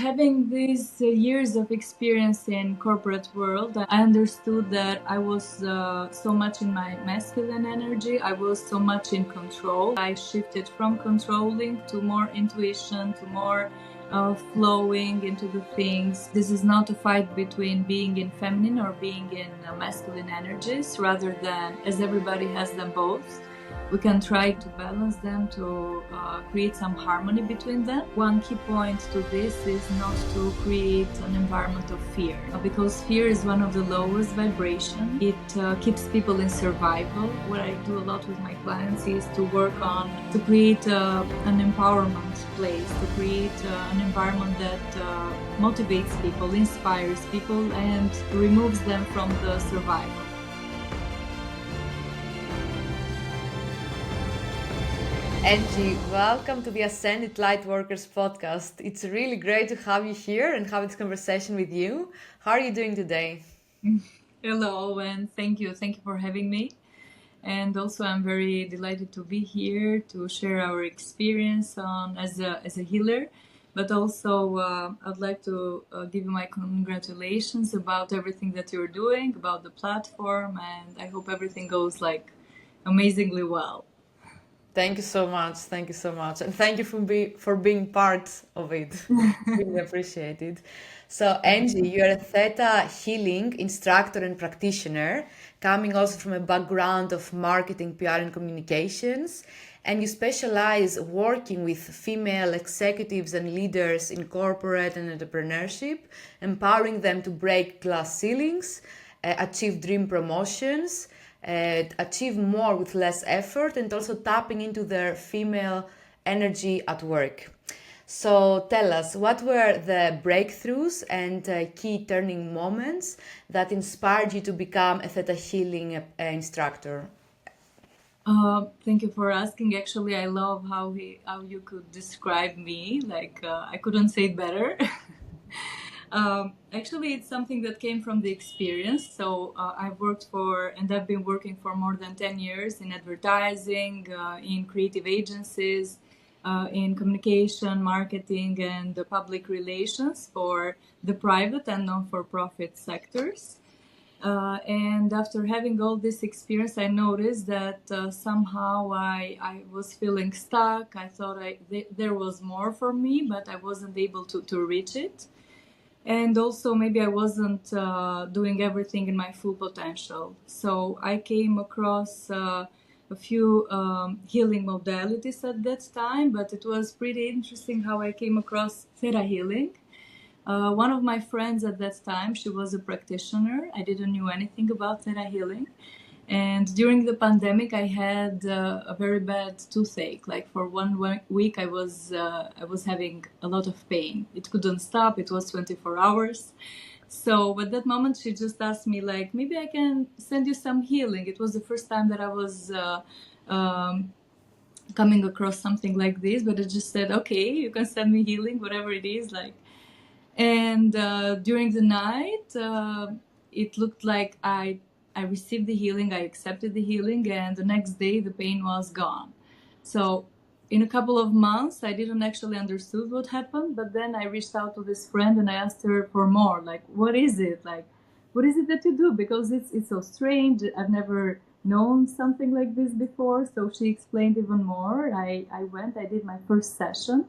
having these years of experience in corporate world, I understood that I was so much in my masculine energy. I was so much in control. I shifted from controlling to more intuition, to more flowing into the things. This is not a fight between being in feminine or being in masculine energies, rather than, as everybody has them both, we can try to balance them, to create some harmony between them. One key point to this is not to create an environment of fear, because fear is one of the lowest vibration. It keeps people in survival. What I do a lot with my clients is to work on to create an empowerment place, to create an environment that motivates people, inspires people, and removes them from the survival. Enxhi, welcome to the Ascended Lightworkers podcast. It's really great to have you here and have this conversation with you. How are you doing today? Hello, and thank you. Thank you for having me. And also, I'm very delighted to be here to share our experience on as a healer. But also, I'd like to give you my congratulations about everything that you're doing, about the platform, and I hope everything goes like amazingly well. Thank you so much. Thank you so much. And thank you for being part of it. Really appreciate it. So, Enxhi, you're a Theta Healing instructor and practitioner, coming also from a background of marketing, PR, and communications. And you specialize working with female executives and leaders in corporate and entrepreneurship, empowering them to break glass ceilings, achieve dream promotions, achieve more with less effort, and also tapping into their female energy at work. So tell us, what were the breakthroughs and key turning moments that inspired you to become a Theta Healing instructor? Thank you for asking. Actually, I love how you could describe me. Like I couldn't say it better. Actually, it's something that came from the experience. So I've been working for more than 10 years in advertising, in creative agencies, in communication, marketing, and the public relations for the private and non-for-profit sectors. And after having all this experience, I noticed that somehow I was feeling stuck. I thought there was more for me, but I wasn't able to reach it. And also maybe I wasn't doing everything in my full potential. So I came across a few healing modalities at that time, but it was pretty interesting how I came across Theta Healing. One of my friends at that time, she was a practitioner. I didn't know anything about Theta Healing. And during the pandemic, I had a very bad toothache. Like for 1 week, I was having a lot of pain. It couldn't stop. It was 24 hours. So at that moment, she just asked me, like, maybe I can send you some healing. It was the first time that I was coming across something like this. But I just said, okay, you can send me healing, whatever it is, like. And during the night, it looked like I received the healing, I accepted the healing, and the next day the pain was gone. So in a couple of months, I didn't actually understood what happened, but then I reached out to this friend and I asked her for more, like, what is it? Like, what is it that you do? Because it's so strange. I've never known something like this before. So she explained even more. I did my first session.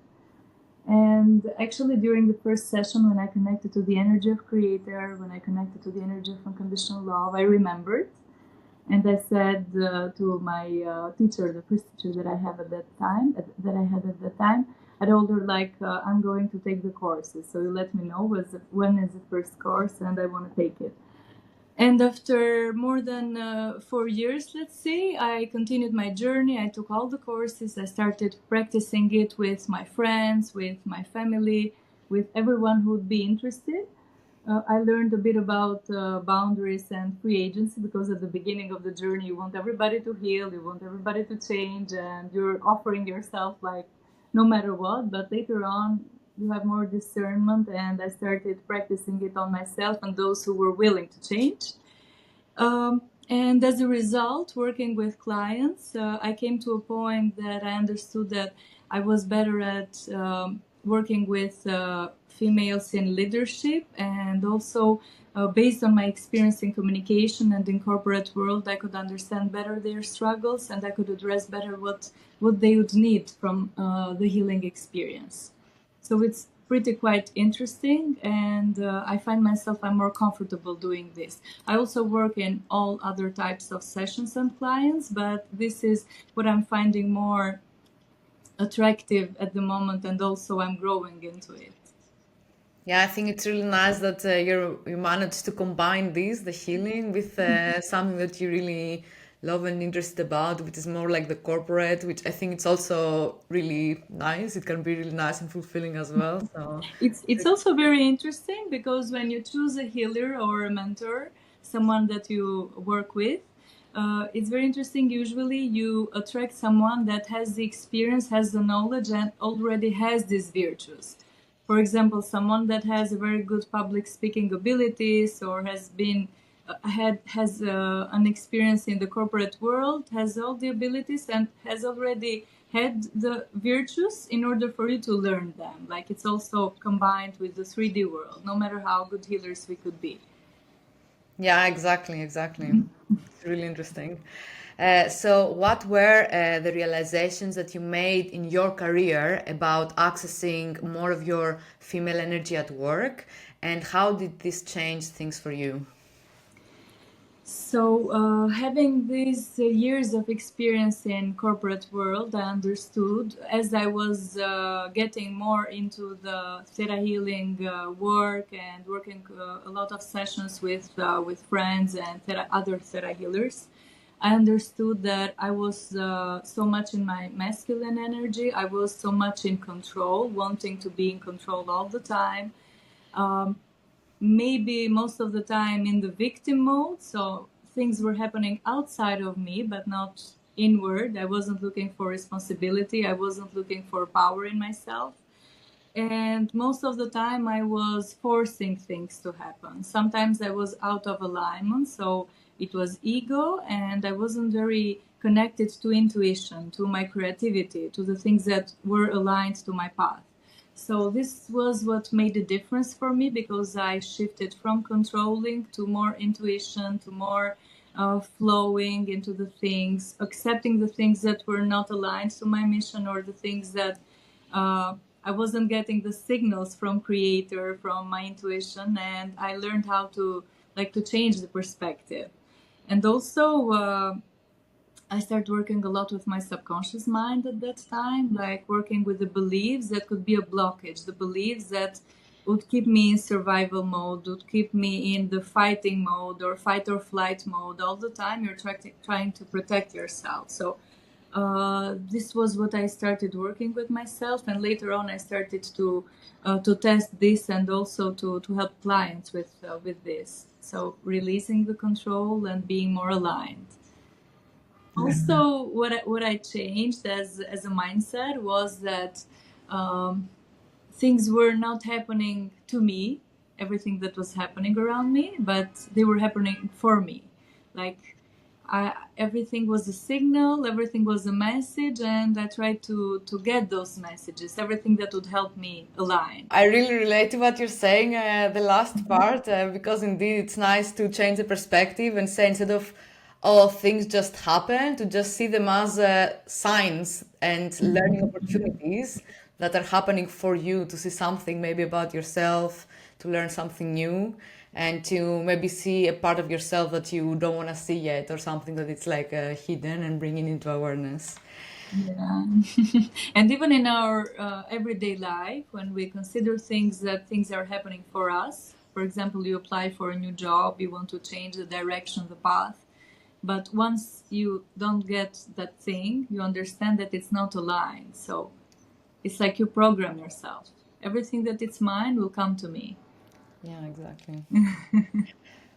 And actually, during the first session, when I connected to the energy of Creator, when I connected to the energy of unconditional love, I remembered. And I said to my teacher, the first teacher that I had at that time, I told her, like, I'm going to take the courses. So you let me know when is the first course, and I want to take it. And after more than 4 years, let's say, I continued my journey. I took all the courses. I started practicing it with my friends, with my family, with everyone who would be interested. I learned a bit about boundaries and free agency, because at the beginning of the journey, you want everybody to heal, you want everybody to change, and you're offering yourself, like, no matter what. But later on, you have more discernment, and I started practicing it on myself and those who were willing to change. And as a result, working with clients, I came to a point that I understood that I was better at working with females in leadership, and also based on my experience in communication and in corporate world, I could understand better their struggles, and I could address better what they would need from the healing experience. So it's pretty quite interesting, and I find myself I'm more comfortable doing this. I also work in all other types of sessions and clients, but this is what I'm finding more attractive at the moment, and also I'm growing into it. Yeah, I think it's really nice that you managed to combine this, the healing, with something that you really love and interested about, which is more like the corporate, which I think it's also really nice. It can be really nice and fulfilling as well. So It's also very interesting because when you choose a healer or a mentor, someone that you work with, it's very interesting. Usually, you attract someone that has the experience, has the knowledge, and already has these virtues. For example, someone that has a very good public speaking abilities, or has been has an experience in the corporate world, has all the abilities, and has already had the virtues in order for you to learn them. Like, it's also combined with the 3D world, no matter how good healers we could be. yeah, exactly. It's really interesting. So, what were the realizations that you made in your career about accessing more of your female energy at work, and how did this change things for you? So, having these years of experience in corporate world, I understood as I was getting more into the theta healing work and working a lot of sessions with friends and other theta healers. I understood that I was so much in my masculine energy. I was so much in control, wanting to be in control all the time. Um, Maybe most of the time in the victim mode. So things were happening outside of me, but not inward. I wasn't looking for responsibility. I wasn't looking for power in myself. And most of the time, I was forcing things to happen. Sometimes I was out of alignment. So it was ego, and I wasn't very connected to intuition, to my creativity, to the things that were aligned to my path. So this was what made a difference for me, because I shifted from controlling to more intuition, to more flowing into the things, accepting the things that were not aligned to my mission, or the things that I wasn't getting the signals from creator, from my intuition, and I learned how to change the perspective. And also I started working a lot with my subconscious mind at that time, like working with the beliefs that could be a blockage, the beliefs that would keep me in survival mode, would keep me in the fighting mode or fight or flight mode all the time. You're trying to protect yourself. So this was what I started working with myself, and later on I started to test this, and also to help clients with this. So releasing the control and being more aligned. Also, what I changed as a mindset was that um, things were not happening to me, everything that was happening around me, but they were happening for me. Like, everything was a signal, everything was a message, and I tried to get those messages, everything that would help me align. I really relate to what you're saying, the last part, because indeed it's nice to change the perspective and say, instead of all things just happen, to just see them as signs and learning opportunities that are happening for you, to see something maybe about yourself, to learn something new, and to maybe see a part of yourself that you don't want to see yet, or something that it's like hidden, and bringing into awareness. Yeah. And even in our everyday life, when we consider that things are happening for us, for example, you apply for a new job, you want to change the direction, the path, but once you don't get that thing, you understand that it's not aligned. So it's like you program yourself. Everything that it's mine will come to me. Yeah, exactly.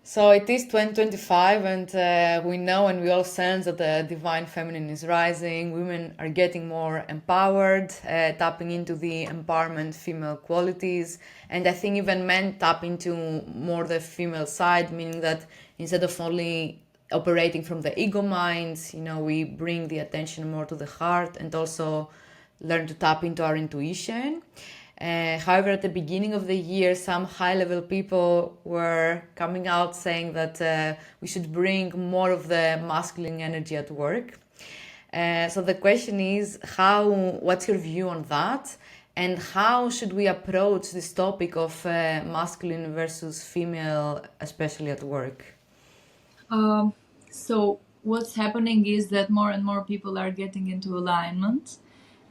So it is 2025, and we know and we all sense that the divine feminine is rising. Women are getting more empowered, tapping into the empowerment female qualities. And I think even men tap into more the female side, meaning that instead of only operating from the ego minds, we bring the attention more to the heart, and also learn to tap into our intuition. However, at the beginning of the year, some high-level people were coming out saying that we should bring more of the masculine energy at work. So the question is, what's your view on that? And how should we approach this topic of masculine versus female, especially at work? So what's happening is that more and more people are getting into alignment.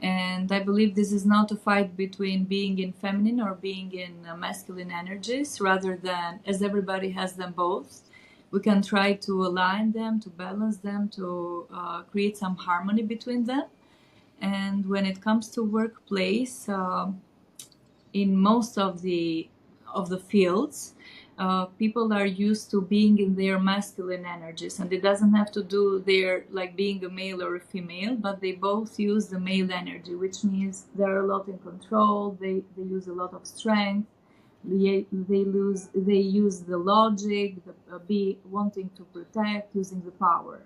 And I believe this is not a fight between being in feminine or being in masculine energies, rather than, as everybody has them both, we can try to align them, to balance them, to create some harmony between them. And when it comes to workplace, in most of the fields, people are used to being in their masculine energies, and it doesn't have to do their like being a male or a female, but they both use the male energy, which means they're a lot in control. They use a lot of strength. They use the logic, be wanting to protect, using the power.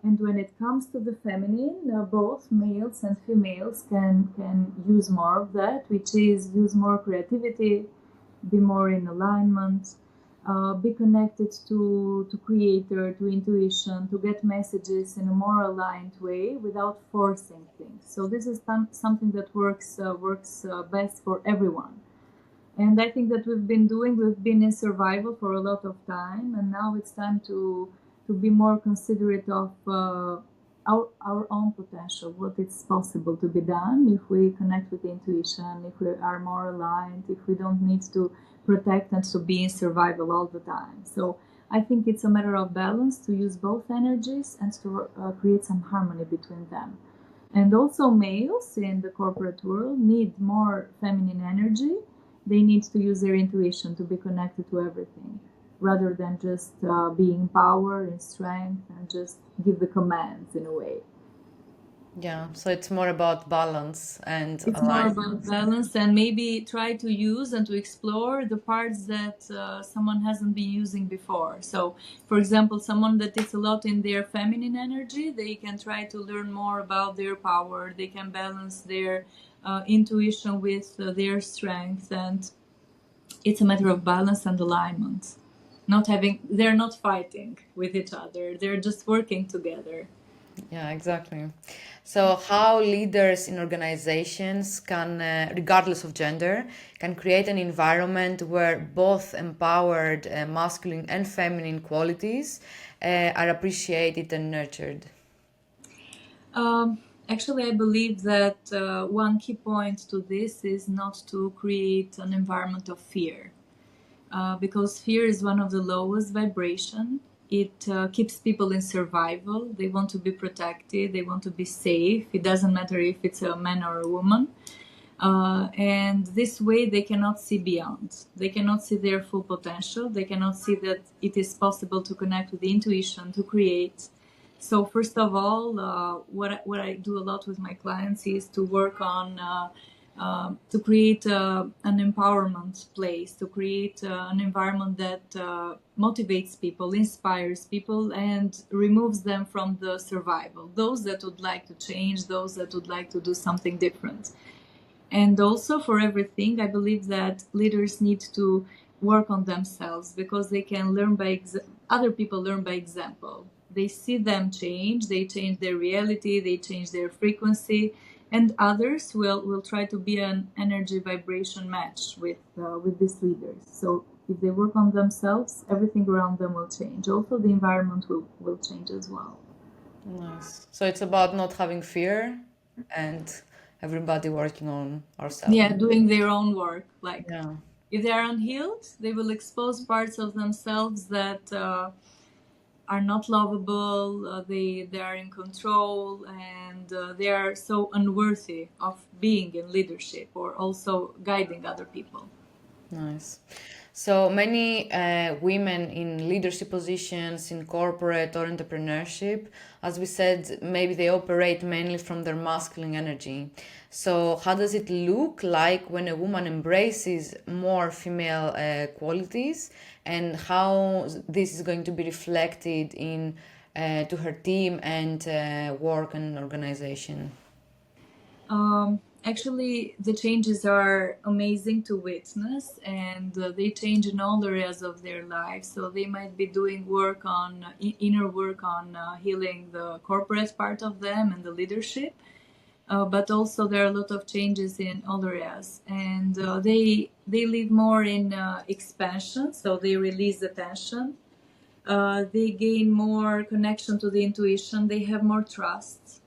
And when it comes to the feminine, both males and females can use more of that, which is use more creativity, be more in alignment, be connected to creator, to intuition, to get messages in a more aligned way without forcing things. So this is something that works best for everyone. And I think that we've been in survival for a lot of time, and now it's time to be more considerate of our own potential, what is possible to be done if we connect with intuition, if we are more aligned, if we don't need to protect and to be in survival all the time. So I think it's a matter of balance, to use both energies and to create some harmony between them. And also males in the corporate world need more feminine energy. They need to use their intuition to be connected to everything, rather than just being power and strength and just give the commands in a way. Yeah, so it's more about balance and It's more alignment. about balance, and maybe try to use and to explore the parts that someone hasn't been using before. So, for example, someone that is a lot in their feminine energy, they can try to learn more about their power. They can balance their intuition with their strength, and it's a matter of balance and alignment. They're not fighting with each other. They're just working together. Yeah, exactly. So, how leaders in organizations can, regardless of gender, can create an environment where both empowered masculine and feminine qualities are appreciated and nurtured? Actually, I believe that one key point to this is not to create an environment of fear, because fear is one of the lowest vibration. It keeps people in survival. They want to be protected. They want to be safe. It doesn't matter if it's a man or a woman. And this way they cannot see beyond. They cannot see their full potential. They cannot see that it is possible to connect with the intuition, to create. So first of all, what I do a lot with my clients is to work on to create an empowerment place, to create an environment that motivates people, inspires people, and removes them from the survival. Those that would like to change, those that would like to do something different. And also for everything, I believe that leaders need to work on themselves, because they can learn other people learn by example. They see them change, they change their reality, they change their frequency, and others will try to be an energy vibration match with these leaders. So if they work on themselves, everything around them will change. Also, the environment will change as well. Nice. So, it's about not having fear and everybody working on ourselves. Yeah, doing their own work. Like, Yeah. if they are unhealed, they will expose parts of themselves that are not lovable. They are in control, and they are so unworthy of being in leadership or also guiding other people. Nice. So many women in leadership positions in corporate or entrepreneurship, as we said, maybe they operate mainly from their masculine energy. So, how does it look like when a woman embraces more female qualities, and how this is going to be reflected in to her team and work and organization? Actually, the changes are amazing to witness, and they change in all areas of their life. So they might be doing work on inner work on healing the corporate part of them and the leadership, but also there are a lot of changes in all areas, and they live more in expansion. So they release the tension. They gain more connection to the intuition. They have more trust.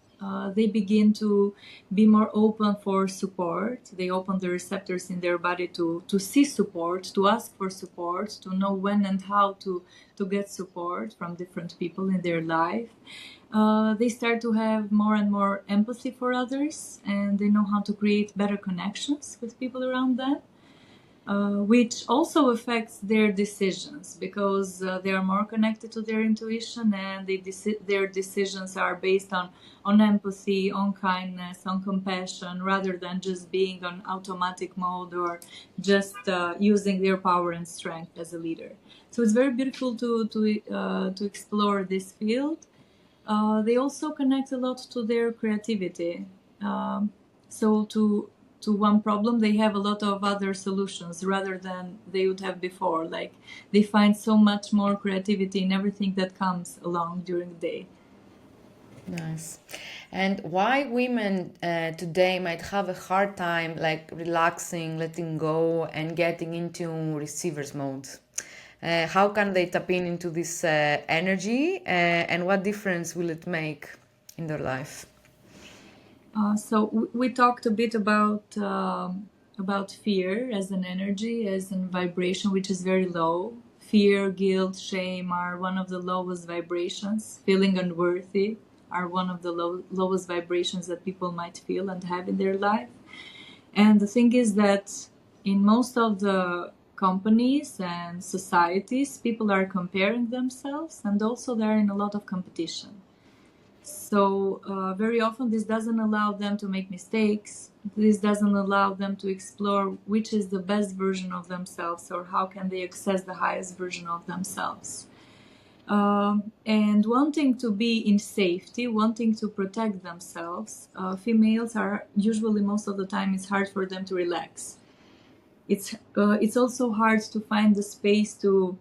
They begin to be more open for support. They open the receptors in their body to see support, to ask for support, to know when and how to get support from different people in their life. They start to have more and more empathy for others, and they know how to create better connections with people around them. Which also affects their decisions, because they are more connected to their intuition, and their decisions are based on empathy, on kindness, on compassion, rather than just being on automatic mode or just using their power and strength as a leader. So it's very beautiful to explore this field. They also connect a lot to their creativity. So to one problem, they have a lot of other solutions rather than they would have before. Like, they find so much more creativity in everything that comes along during the day. Nice. And why women today might have a hard time like relaxing, letting go, and getting into receiver's mode? How can they tap into this energy, and what difference will it make in their life? So we talked a bit about fear as an energy, as a vibration, which is very low. Fear, guilt, shame are one of the lowest vibrations. Feeling unworthy are one of the lowest vibrations that people might feel and have in their life. And the thing is that in most of the companies and societies, people are comparing themselves, and also they're in a lot of competition. So very often this doesn't allow them to make mistakes. This doesn't allow them to explore which is the best version of themselves, or how can they access the highest version of themselves. And wanting to be in safety, wanting to protect themselves, females are usually, most of the time, it's hard for them to relax. It's also hard to find the space to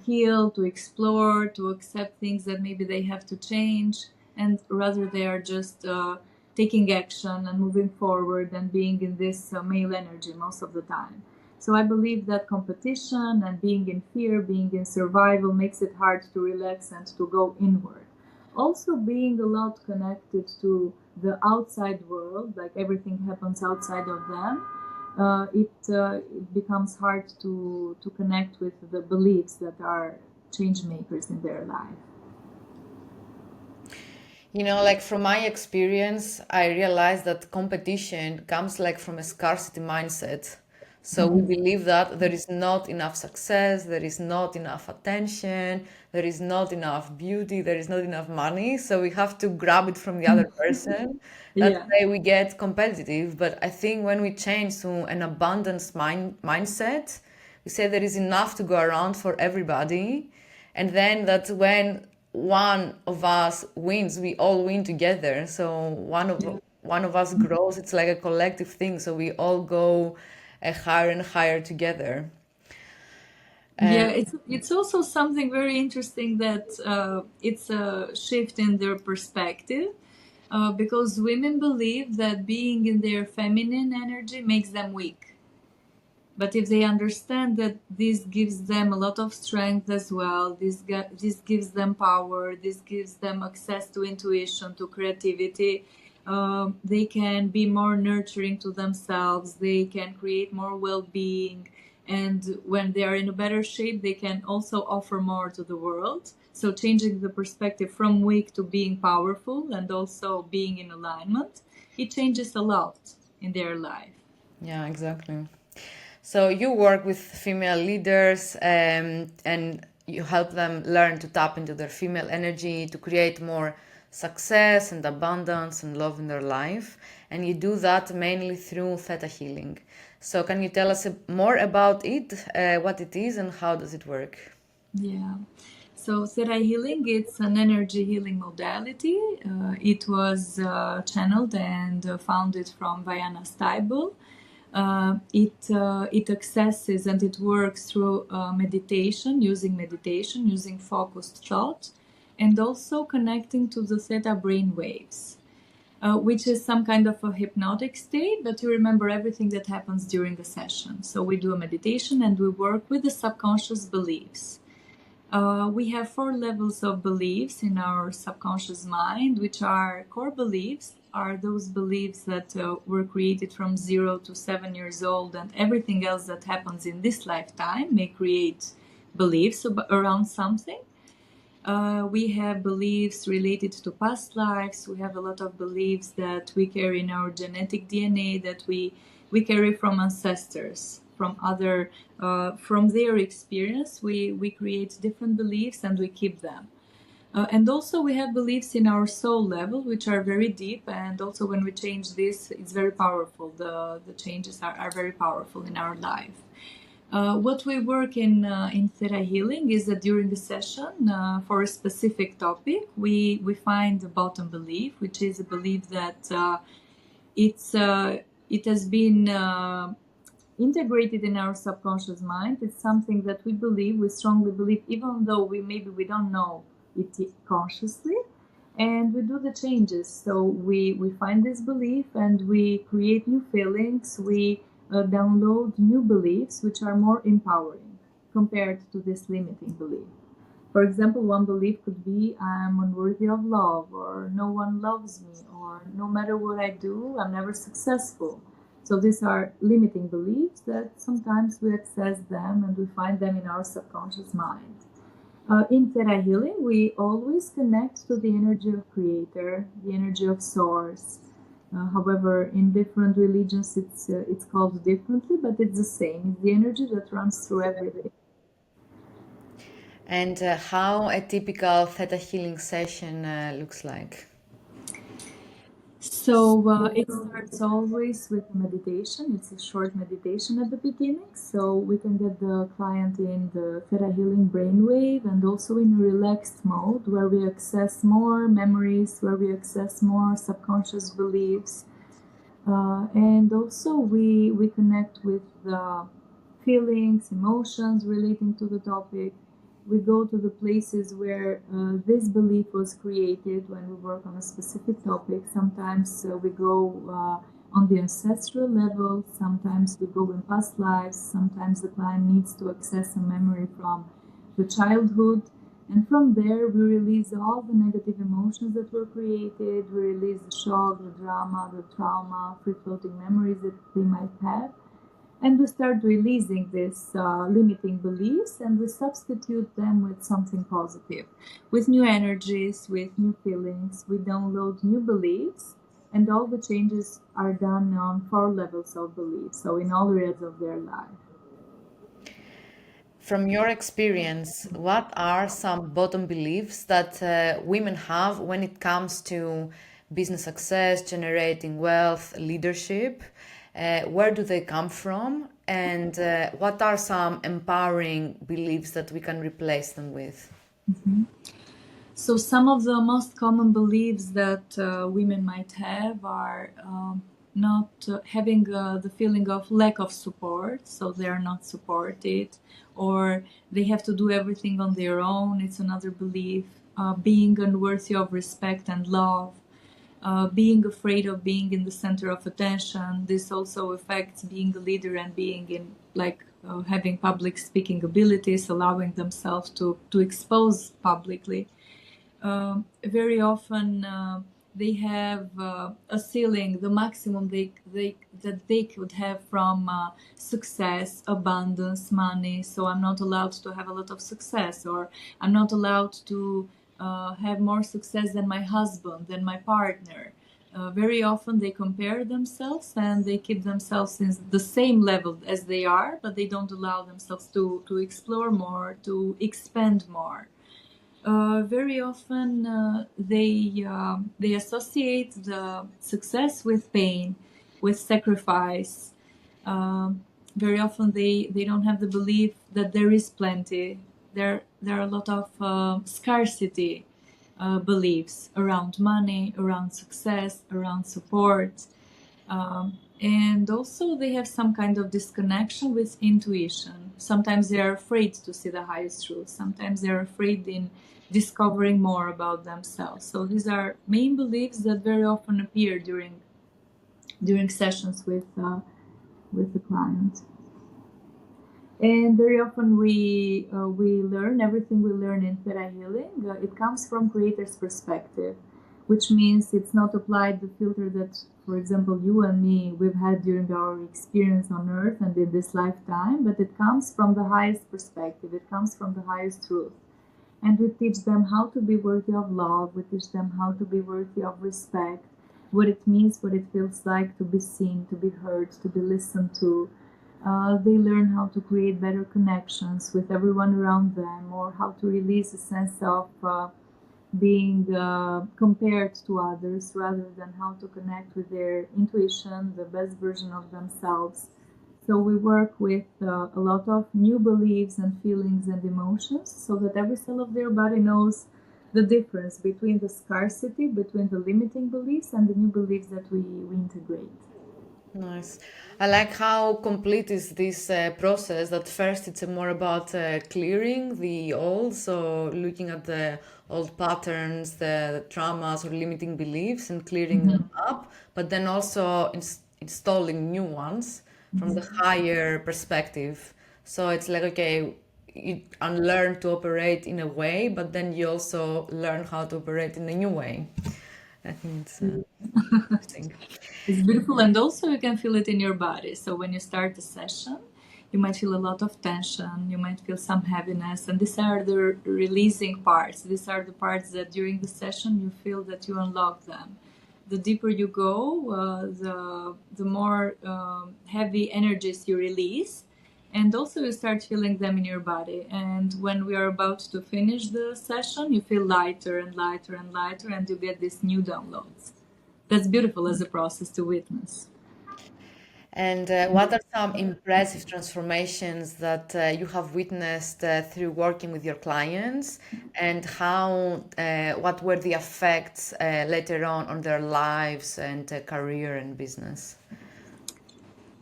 heal, to explore, to accept things that maybe they have to change, and rather they are just taking action and moving forward and being in this male energy most of the time. So I believe that competition and being in fear, being in survival, makes it hard to relax and to go inward. Also, being a lot connected to the outside world, like everything happens outside of them, it becomes hard to connect with the beliefs that are change makers in their life. You know, like from my experience, I realized that competition comes like from a scarcity mindset. So we believe that there is not enough success, there is not enough attention, there is not enough beauty, there is not enough money. So we have to grab it from the other person. That's Yeah. why we get competitive. But I think when we change to an abundance mindset, we say there is enough to go around for everybody. And then that's when one of us wins, we all win together. So Yeah. one of us grows. It's like a collective thing. So we all go higher and higher together. Yeah, And it's also something very interesting that it's a shift in their perspective, because women believe that being in their feminine energy makes them weak. But if they understand that this gives them a lot of strength as well, this gives them power, this gives them access to intuition, to creativity, they can be more nurturing to themselves, they can create more well-being, and when they are in a better shape, they can also offer more to the world. So changing the perspective from weak to being powerful, and also being in alignment, it changes a lot in their life. yeah, exactly. So you work with female leaders, and you help them learn to tap into their female energy to create more success and abundance and love in their life. And you do that mainly through Theta Healing. So can you tell us more about it, what it is, and how does it work? Yeah. So Theta Healing, it's an energy healing modality. It was channeled and founded from Vajana Steibel. It accesses and it works through meditation, using focused thought, and also connecting to the theta brain waves, which is some kind of a hypnotic state, but you remember everything that happens during the session. So we do a meditation and we work with the subconscious beliefs. We have 4 levels of beliefs in our subconscious mind, which are core beliefs, are those beliefs that were created from 0 to 7 years old, and everything else that happens in this lifetime may create beliefs around something. We have beliefs related to past lives. We have a lot of beliefs that we carry in our genetic DNA, that we carry from ancestors, from their experience. We create different beliefs and we keep them. And also we have beliefs in our soul level, which are very deep. And also when we change this, it's very powerful. The changes are very powerful in our life. What we work in Theta Healing is that during the session, for a specific topic, we find the bottom belief, which is a belief that it has been integrated in our subconscious mind. It's something that we strongly believe, even though we don't know it consciously, and we do the changes. So we find this belief and we create new feelings. We download new beliefs which are more empowering compared to this limiting belief. For example, one belief could be I'm unworthy of love, or no one loves me, or no matter what I do, I'm never successful. So these are limiting beliefs that sometimes we access them and we find them in our subconscious mind. In Theta Healing, we always connect to the energy of Creator, the energy of Source. However, in different religions, it's called differently, but it's the same. It's the energy that runs through everything. And how a typical theta healing session looks like. So it starts always with a meditation. It's a short meditation at the beginning. So we can get the client in the Theta Healing brainwave and also in a relaxed mode where we access more memories, where we access more subconscious beliefs. And also we connect with the feelings, emotions relating to the topic. We go to the places where this belief was created when we work on a specific topic. Sometimes we go on the ancestral level, sometimes we go in past lives, sometimes the client needs to access a memory from the childhood. And from there, we release all the negative emotions that were created. We release the shock, the drama, the trauma, free-floating memories that they might have. And we start releasing these limiting beliefs, and we substitute them with something positive, with new energies, with new feelings. We download new beliefs, and all the changes are done on 4 levels of belief, so in all areas of their life. From your experience, what are some bottom beliefs that women have when it comes to business success, generating wealth, leadership? Where do they come from? And what are some empowering beliefs that we can replace them with? Mm-hmm. So some of the most common beliefs that women might have are not having the feeling of lack of support, so they are not supported, or they have to do everything on their own. It's another belief. Being unworthy of respect and love, being afraid of being in the center of attention. This also affects being a leader and being in having public speaking abilities, allowing themselves to expose publicly. Very often they have a ceiling, the maximum that they could have from success, abundance, money. So I'm not allowed to have a lot of success, or I'm not allowed to have more success than my husband, than my partner. Very often they compare themselves and they keep themselves in the same level as they are, but they don't allow themselves to explore more, to expand more. Very often they associate the success with pain, with sacrifice. Very often they don't have the belief that there is plenty. there are a lot of scarcity beliefs around money, around success, around support. And also they have some kind of disconnection with intuition. Sometimes they are afraid to see the highest truth. Sometimes they are afraid in discovering more about themselves. So these are main beliefs that very often appear during sessions with the client. And very often we learn everything we learn in Theta Healing. It comes from creator's perspective, which means it's not applied the filter that, for example, you and me, we've had during our experience on Earth and in this lifetime, but it comes from the highest perspective. It comes from the highest truth. And we teach them how to be worthy of love. We teach them how to be worthy of respect, what it means, what it feels like to be seen, to be heard, to be listened to. They learn how to create better connections with everyone around them, or how to release a sense of being compared to others, rather than how to connect with their intuition, the best version of themselves. So we work with a lot of new beliefs and feelings and emotions, so that every cell of their body knows the difference between the scarcity, between the limiting beliefs, and the new beliefs that we integrate. Nice. I like how complete is this process. That first it's more about clearing the old, so looking at the old patterns, the traumas or limiting beliefs and clearing them up, but then also installing new ones from the higher perspective. So it's like, okay, you unlearn to operate in a way, but then you also learn how to operate in a new way. I think it's interesting. It's beautiful, and also you can feel it in your body. So when you start the session, you might feel a lot of tension, you might feel some heaviness, and these are the releasing parts. These are the parts that during the session you feel that you unlock them. The deeper you go, the more heavy energies you release, and also you start feeling them in your body. And when we are about to finish the session, you feel lighter and lighter and lighter, and you get these new downloads. That's beautiful as a process to witness. And what are some impressive transformations that you have witnessed through working with your clients, and what were the effects later on their lives and career and business?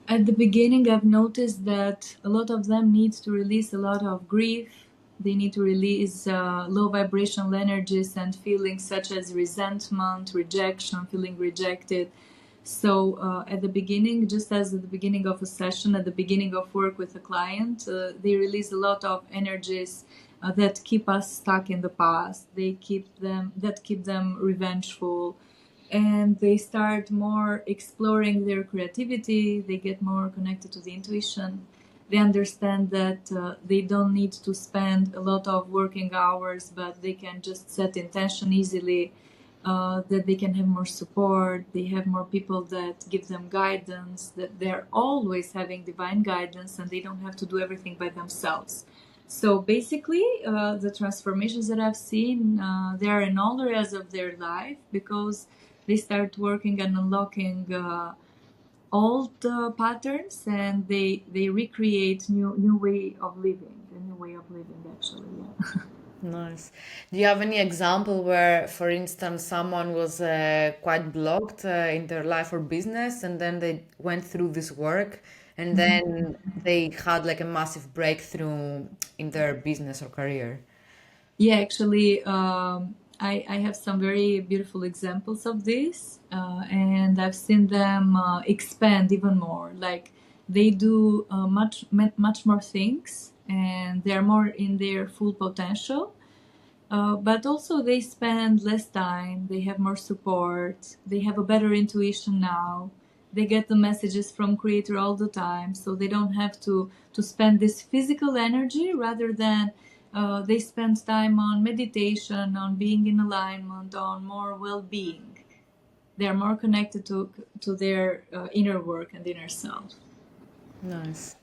At the beginning, I've noticed that a lot of them need to release a lot of grief. They need to release low vibrational energies and feelings such as resentment, rejection, feeling rejected. So at the beginning, just as at the beginning of a session, at the beginning of work with a client, they release a lot of energies that keep us stuck in the past. They keep them revengeful, and they start more exploring their creativity. They get more connected to the intuition. They understand that they don't need to spend a lot of working hours, but they can just set intention easily, that they can have more support. They have more people that give them guidance, that they're always having divine guidance, and they don't have to do everything by themselves. So basically, the transformations that I've seen, they are in all areas of their life, because they start working and unlocking old patterns, and they recreate new way of living, a new way of living, actually. Yeah. Nice. Do you have any example where, for instance, someone was quite blocked in their life or business, and then they went through this work, and then they had like a massive breakthrough in their business or career? Yeah, actually, I have some very beautiful examples of this, and I've seen them expand even more. Like they do much more things, and they're more in their full potential. But also they spend less time. They have more support. They have a better intuition now. They get the messages from Creator all the time, so they don't have to spend this physical energy. Rather than they spend time on meditation, on being in alignment, on more well-being. They are more connected to their inner work and inner self. Nice.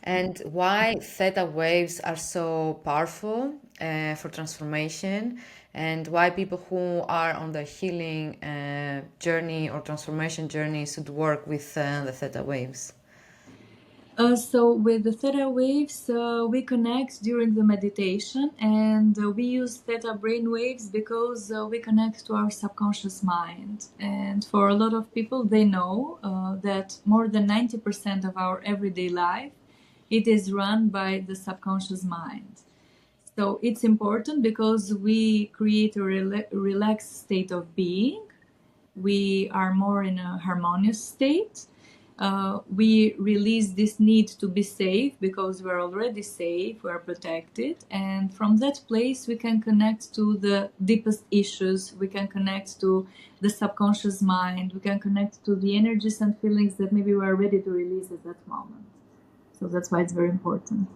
And why theta waves are so powerful for transformation, and why people who are on the healing journey or transformation journey should work with the theta waves? So with the theta waves, we connect during the meditation, and we use theta brain waves because we connect to our subconscious mind. And for a lot of people, they know that more than 90% of our everyday life, it is run by the subconscious mind. So it's important because we create a relaxed state of being. We are more in a harmonious state. We release this need to be safe because we're already safe, we're protected. And from that place, we can connect to the deepest issues. We can connect to the subconscious mind. We can connect to the energies and feelings that maybe we're ready to release at that moment. So that's why it's very important.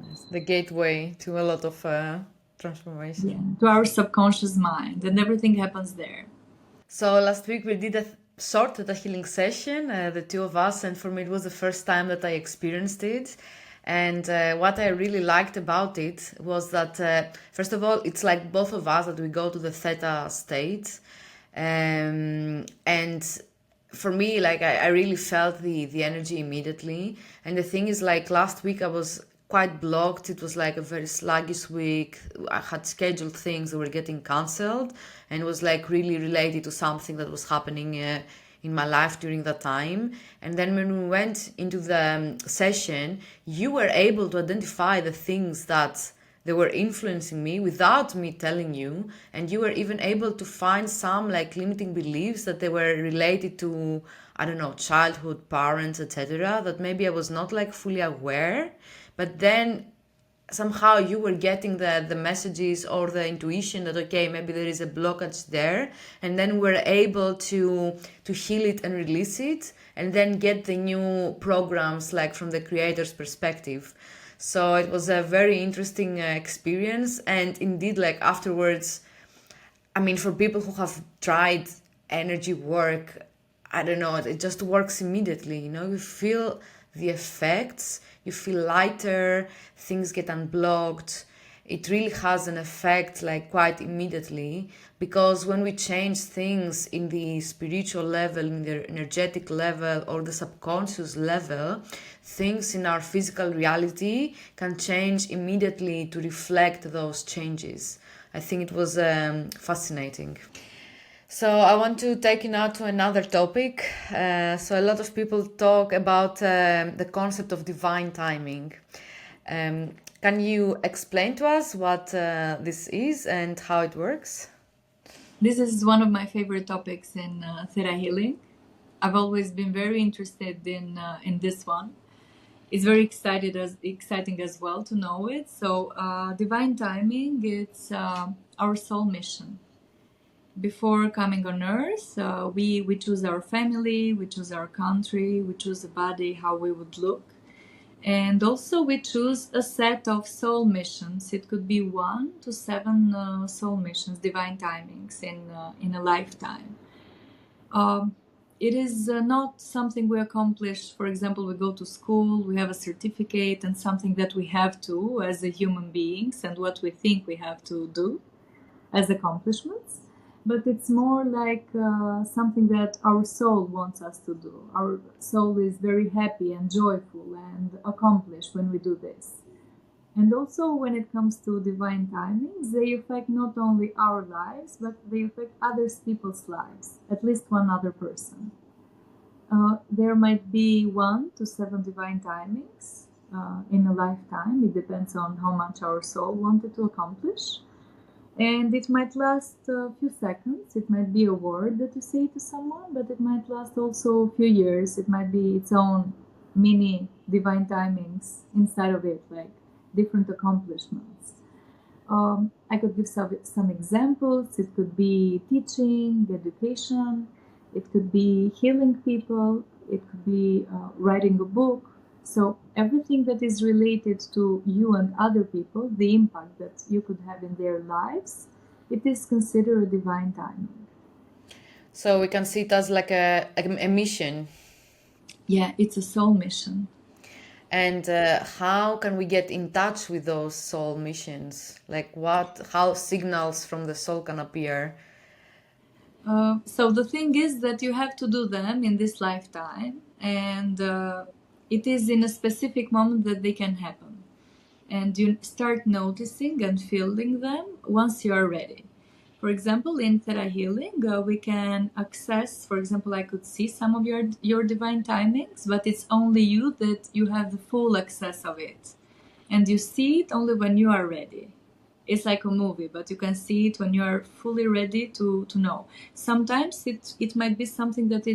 Yes, the gateway to a lot of transformation. Yeah, to our subconscious mind, and everything happens there. So last week we did a short Theta Healing session, the two of us, and for me it was the first time that I experienced it. And what I really liked about it was that, first of all, it's like both of us that we go to the Theta state. And for me, like I really felt the energy immediately. And the thing is, like last week I was quite blocked. It was like a very sluggish week. I had scheduled things that were getting cancelled, and it was like really related to something that was happening in my life during that time. And then when we went into the session, you were able to identify the things that they were influencing me without me telling you, and you were even able to find some like limiting beliefs that they were related to, I don't know, childhood, parents, etc., that maybe I was not like fully aware. But then somehow you were getting the messages or the intuition that okay, maybe there is a blockage there, and then we're able to heal it and release it, and then get the new programs like from the creator's perspective. So it was a very interesting experience. And indeed, like afterwards, I mean, for people who have tried energy work, I don't know, it just works immediately. You know, you feel the effects, you feel lighter, things get unblocked. It really has an effect like quite immediately, because when we change things in the spiritual level, in the energetic level, or the subconscious level, things in our physical reality can change immediately to reflect those changes. I think it was fascinating. So I want to take you now to another topic. So a lot of people talk about the concept of divine timing. Can you explain to us what this is and how it works? This is one of my favorite topics in Theta Healing. I've always been very interested in this one. It's very exciting as well to know it. So divine timing, it's our soul mission. Before coming on earth, we choose our family, we choose our country, we choose a body, how we would look. And also we choose a set of soul missions. It could be 1 to 7 soul missions, divine timings in a lifetime. It is not something we accomplish. For example, we go to school, we have a certificate and something that we have to as a human beings and what we think we have to do as accomplishments. But it's more like something that our soul wants us to do. Our soul is very happy and joyful and accomplished when we do this. And also when it comes to divine timings, they affect not only our lives, but they affect other people's lives, at least one other person. There might be 1 to 7 divine timings in a lifetime. It depends on how much our soul wanted to accomplish. And it might last a few seconds. It might be a word that you say to someone, but it might last also a few years. It might be its own mini divine timings inside of it, like different accomplishments. I could give some examples. It could be teaching, education. It could be healing people. It could be writing a book. So everything that is related to you and other people, the impact that you could have in their lives, it is considered a divine timing. So we can see it as like a mission. Yeah, it's a soul mission. And how can we get in touch with those soul missions? Like how signals from the soul can appear? So the thing is that you have to do them in this lifetime, and It is in a specific moment that they can happen. And you start noticing and feeling them once you are ready. For example, in Theta Healing, we can access, for example, I could see some of your divine timings, but it's only you that you have the full access of it. And you see it only when you are ready. It's like a movie, but you can see it when you are fully ready to know. Sometimes it might be something that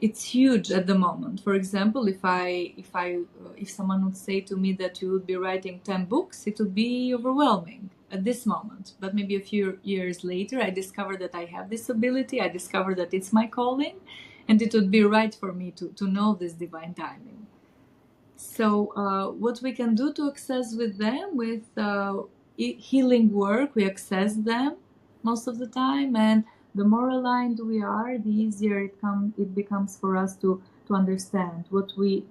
it's huge at the moment. For example, if someone would say to me that you would be writing 10 books, it would be overwhelming at this moment. But maybe a few years later, I discover that I have this ability. I discover that it's my calling, and it would be right for me to know this divine timing. So what we can do to access with them, with healing work, we access them most of the time, and the more aligned we are, the easier it becomes for us to understand what we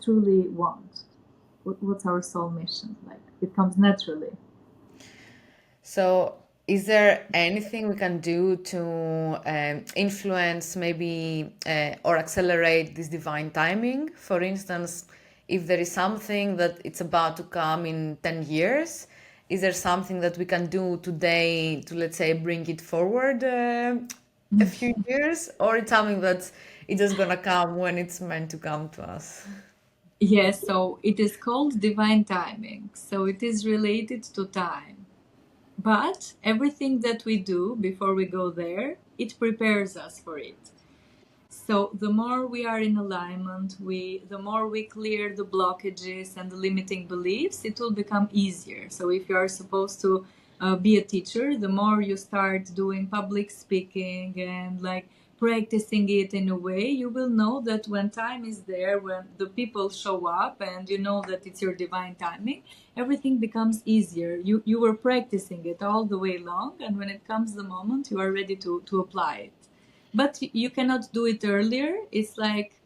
truly want. What's our soul mission? Like, it comes naturally. So, is there anything we can do to influence maybe or accelerate this divine timing? For instance, if there is something that it's about to come in 10 years, is there something that we can do today to, let's say, bring it forward a few years? Or it's something that it's just gonna come when it's meant to come to us? Yes, so it is called divine timing. So it is related to time. But everything that we do before we go there, it prepares us for it. So the more we are in alignment, the more we clear the blockages and the limiting beliefs, it will become easier. So if you are supposed to be a teacher, the more you start doing public speaking and like practicing it in a way, you will know that when time is there, when the people show up and you know that it's your divine timing, everything becomes easier. You were practicing it all the way long, and when it comes the moment, you are ready to apply it. But you cannot do it earlier. It's like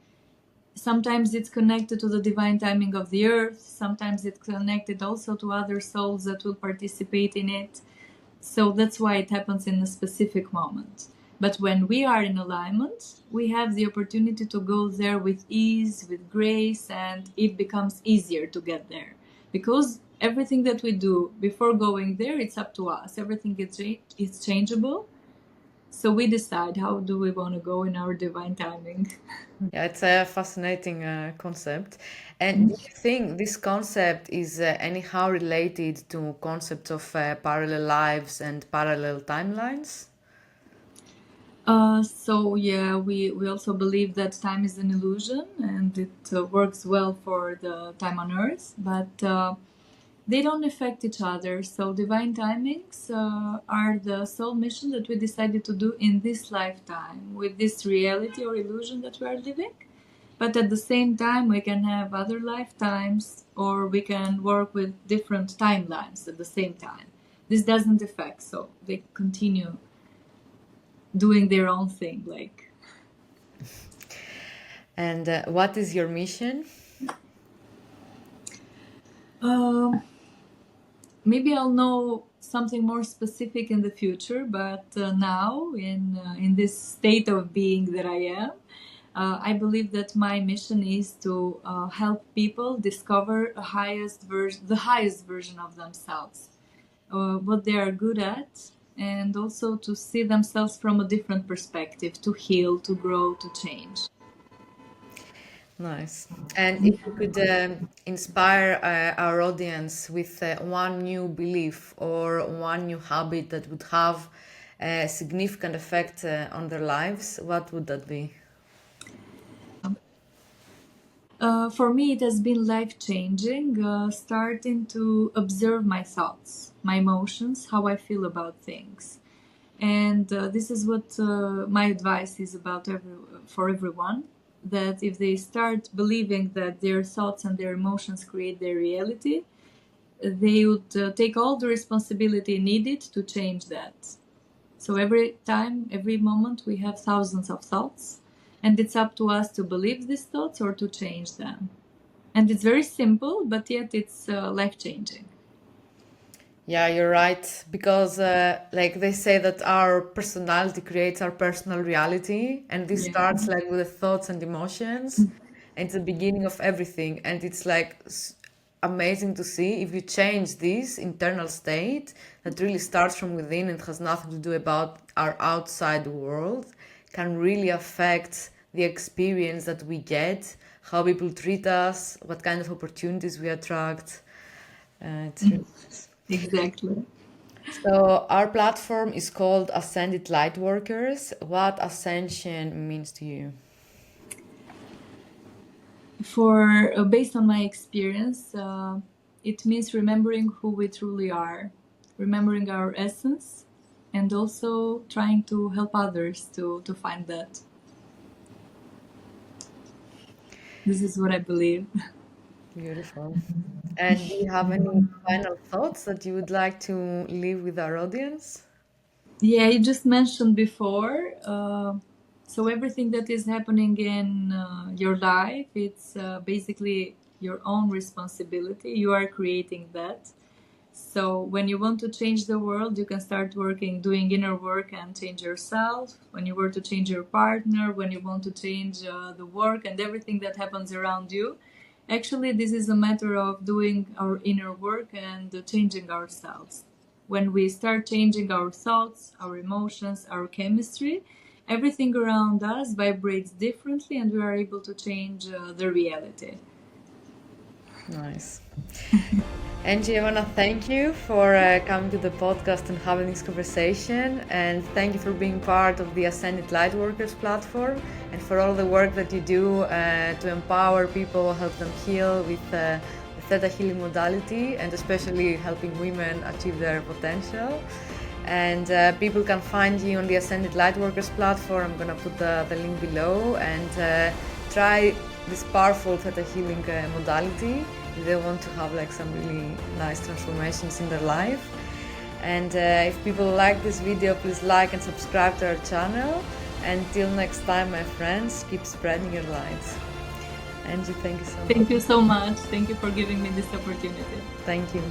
sometimes it's connected to the divine timing of the earth, sometimes it's connected also to other souls that will participate in it. So that's why it happens in a specific moment. But when we are in alignment, we have the opportunity to go there with ease, with grace, and it becomes easier to get there. Because everything that we do before going there, it's up to us. Everything is changeable. So we decide how do we want to go in our divine timing. Yeah, it's a fascinating concept. And do you think this concept is anyhow related to concepts of parallel lives and parallel timelines? So yeah, we also believe that time is an illusion and it works well for the time on earth, but they don't affect each other. So divine timings are the soul mission that we decided to do in this lifetime with this reality or illusion that we are living. But at the same time, we can have other lifetimes or we can work with different timelines at the same time. This doesn't affect, so they continue doing their own thing. Like, And what is your mission? um, maybe I'll know something more specific in the future, but now in this state of being that I am, I believe that my mission is to help people discover the highest version of themselves, what they are good at, and also to see themselves from a different perspective, to heal, to grow, to change. Nice. And if you could inspire our audience with one new belief or one new habit that would have a significant effect on their lives, what would that be? For me, it has been life changing, starting to observe my thoughts, my emotions, how I feel about things. And this is what my advice is about for everyone, that if they start believing that their thoughts and their emotions create their reality, they would take all the responsibility needed to change that. So every time, every moment, we have thousands of thoughts, and it's up to us to believe these thoughts or to change them. And it's very simple, but yet it's life changing. Yeah, you're right. Because, like they say that our personality creates our personal reality, and this Yeah. starts like with the thoughts and emotions. and it's the beginning of everything. And it's like amazing to see if you change this internal state that really starts from within and has nothing to do about our outside world, can really affect the experience that we get, how people treat us, what kind of opportunities we attract. It's really nice. Exactly. So our platform is called Ascended Lightworkers. What ascension means to you? For based on my experience, it means remembering who we truly are, remembering our essence, and also trying to help others to find that. This is what I believe. Beautiful. And do you have any final thoughts that you would like to leave with our audience? Yeah, you just mentioned before. So everything that is happening in your life, it's basically your own responsibility. You are creating that. So when you want to change the world, you can start working, doing inner work and change yourself. When you want to change your partner, when you want to change the work and everything that happens around you, actually, this is a matter of doing our inner work and changing ourselves. When we start changing our thoughts, our emotions, our chemistry, everything around us vibrates differently and we are able to change the reality. Nice. Enxhi, I want to thank you for coming to the podcast and having this conversation. And thank you for being part of the Ascended Lightworkers platform and for all the work that you do to empower people, help them heal with the Theta Healing modality, and especially helping women achieve their potential. And people can find you on the Ascended Lightworkers platform. I'm going to put the link below, and try this powerful Theta Healing modality if they want to have like some really nice transformations in their life. And if people like this video, please like and subscribe to our channel. Until next time, my friends, keep spreading your light. Enxhi, thank you so much. Thank you so much. Thank you for giving me this opportunity. Thank you.